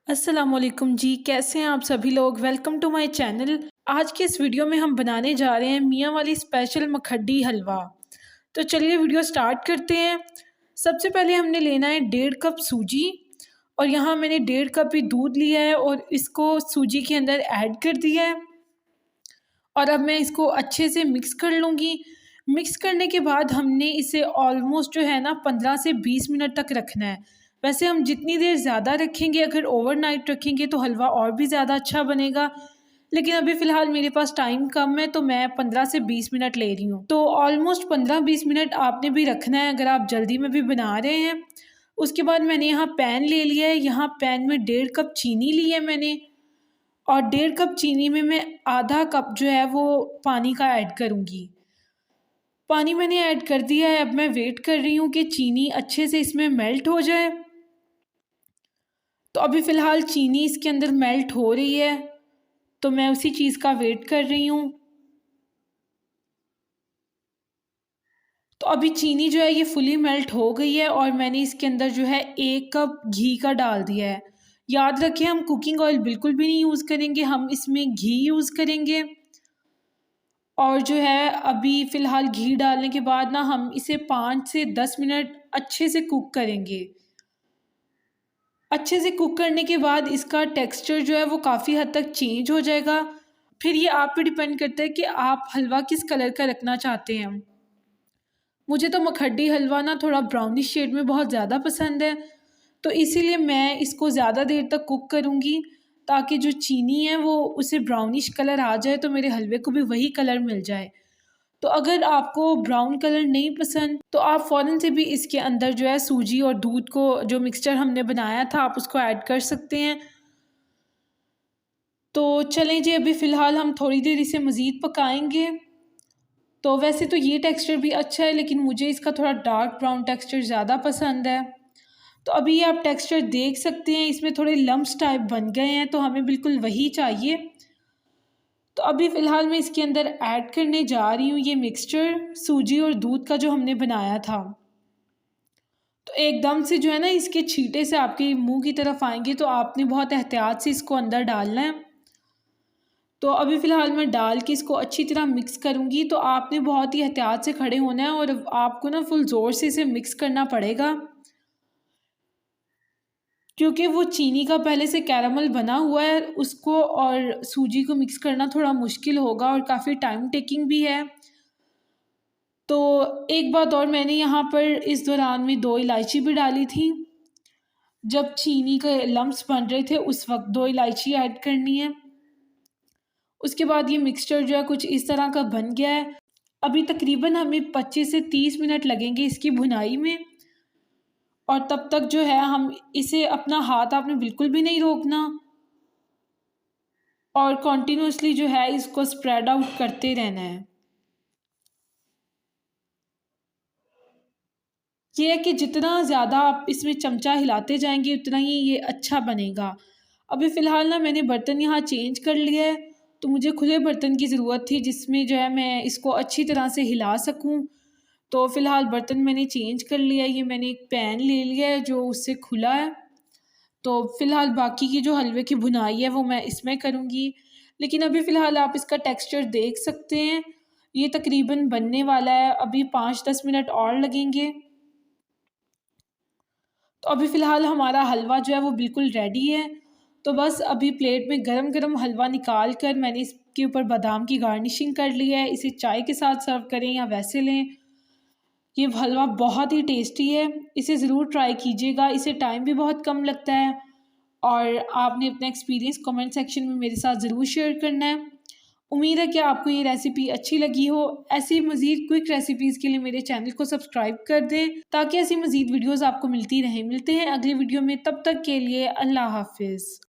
अस्सलामुअलैकुम जी, कैसे हैं आप सभी लोग। Welcome to my channel. आज के इस वीडियो में हम बनाने जा रहे हैं मियाँ वाली स्पेशल मखड्डी हलवा। तो चलिए वीडियो स्टार्ट करते हैं। सबसे पहले हमने लेना है 1.5 कप सूजी, और यहाँ मैंने 1.5 कप ही दूध लिया है और इसको सूजी के अंदर ऐड कर दिया है। और अब मैं इसको अच्छे से मिक्स कर लूँगी। मिक्स करने के बाद हमने इसे ऑलमोस्ट जो है ना 15 से 20 मिनट तक रखना है। वैसे हम जितनी देर ज़्यादा रखेंगे, अगर ओवरनाइट रखेंगे तो हलवा और भी ज़्यादा अच्छा बनेगा, लेकिन अभी फ़िलहाल मेरे पास टाइम कम है तो मैं 15 से 20 मिनट ले रही हूँ। तो ऑलमोस्ट 15-20 मिनट आपने भी रखना है अगर आप जल्दी में भी बना रहे हैं। उसके बाद मैंने यहाँ पैन ले लिया है। यहाँ पैन में 1.5 कप चीनी ली है मैंने, और 1.5 कप चीनी में मैं आधा कप जो है वो पानी का ऐड करूँगी। पानी मैंने ऐड कर दिया है। अब मैं वेट कर रही हूँ कि चीनी अच्छे से इसमें मेल्ट हो जाए। तो अभी फ़िलहाल चीनी इसके अंदर मेल्ट हो रही है, तो मैं उसी चीज़ का वेट कर रही हूँ। तो अभी चीनी जो है ये फुली मेल्ट हो गई है, और मैंने इसके अंदर जो है 1 कप घी का डाल दिया है। याद रखें, हम कुकिंग ऑयल बिल्कुल भी नहीं यूज़ करेंगे, हम इसमें घी यूज़ करेंगे। और जो है अभी फ़िलहाल घी डालने के बाद ना हम इसे 5 से 10 मिनट अच्छे से कुक करेंगे। अच्छे से कुक करने के बाद इसका टेक्सचर जो है वो काफ़ी हद तक चेंज हो जाएगा। फिर ये आप पे डिपेंड करता है कि आप हलवा किस कलर का रखना चाहते हैं। मुझे तो मखड्डी हलवा ना थोड़ा ब्राउनिश शेड में बहुत ज़्यादा पसंद है, तो इसीलिए मैं इसको ज़्यादा देर तक कुक करूँगी, ताकि जो चीनी है वो उसे ब्राउनिश कलर आ जाए तो मेरे हलवे को भी वही कलर मिल जाए। तो अगर आपको ब्राउन कलर नहीं पसंद तो आप फ़ौरन से भी इसके अंदर जो है सूजी और दूध को, जो मिक्सचर हमने बनाया था, आप उसको ऐड कर सकते हैं। तो चलें जी, अभी फ़िलहाल हम थोड़ी देर इसे मज़ीद पकाएंगे। तो वैसे तो ये टेक्सचर भी अच्छा है, लेकिन मुझे इसका थोड़ा डार्क ब्राउन टेक्सचर ज़्यादा पसंद है। तो अभी ये आप टेक्सचर देख सकते हैं, इसमें थोड़े लम्प्स टाइप बन गए हैं, तो हमें बिल्कुल वही चाहिए। तो अभी फ़िलहाल मैं इसके अंदर ऐड करने जा रही हूँ ये मिक्सचर सूजी और दूध का जो हमने बनाया था। तो एकदम से जो है ना इसके छींटे से आपके मुंह की तरफ आएंगे, तो आपने बहुत एहतियात से इसको अंदर डालना है। तो अभी फ़िलहाल मैं डाल के इसको अच्छी तरह मिक्स करूँगी। तो आपने बहुत ही एहतियात से खड़े होना है, और आपको ना फुल ज़ोर से इसे मिक्स करना पड़ेगा, क्योंकि वो चीनी का पहले से कैरामल बना हुआ है, उसको और सूजी को मिक्स करना थोड़ा मुश्किल होगा और काफ़ी टाइम टेकिंग भी है। तो एक बात और, मैंने यहाँ पर इस दौरान में 2 इलायची भी डाली थी। जब चीनी के लम्प्स बन रहे थे उस वक़्त 2 इलायची ऐड करनी है। उसके बाद ये मिक्सचर जो है कुछ इस तरह का बन गया है। अभी तकरीबन हमें 25 से 30 मिनट लगेंगे इसकी भुनाई में, और तब तक जो है हम इसे, अपना हाथ आपने बिल्कुल भी नहीं रोकना, और कंटिन्यूअसली जो है इसको स्प्रेड आउट करते रहना है। ये है कि जितना ज़्यादा आप इसमें चमचा हिलाते जाएंगे उतना ही ये अच्छा बनेगा। अभी फ़िलहाल ना मैंने बर्तन यहाँ चेंज कर लिया है, तो मुझे खुले बर्तन की ज़रूरत थी जिसमें जो है मैं इसको अच्छी तरह से हिला सकूँ। तो फ़िलहाल बर्तन मैंने चेंज कर लिया है। ये मैंने एक पैन ले लिया है जो उससे खुला है। तो फ़िलहाल बाकी की जो हलवे की भुनाई है वो मैं इसमें करूँगी। लेकिन अभी फ़िलहाल आप इसका टेक्सचर देख सकते हैं, ये तकरीबन बनने वाला है। अभी 5-10 मिनट और लगेंगे। तो अभी फ़िलहाल हमारा हलवा जो है वो बिल्कुल रेडी है। तो बस अभी प्लेट में गरम-गरम हलवा निकाल कर मैंने इसके ऊपर बादाम की गार्निशिंग कर ली है। इसे चाय के साथ सर्व करें या वैसे लें, ये हलवा बहुत ही टेस्टी है। इसे ज़रूर ट्राई कीजिएगा। इसे टाइम भी बहुत कम लगता है, और आपने अपना एक्सपीरियंस कमेंट सेक्शन में मेरे साथ ज़रूर शेयर करना है। उम्मीद है कि आपको ये रेसिपी अच्छी लगी हो। ऐसी मज़ीद क्विक रेसिपीज़ के लिए मेरे चैनल को सब्सक्राइब कर दें, ताकि ऐसी मज़ीद वीडियोज़ आपको मिलती रहें। मिलते हैं अगली वीडियो में, तब तक के लिए अल्लाह हाफ़िज़।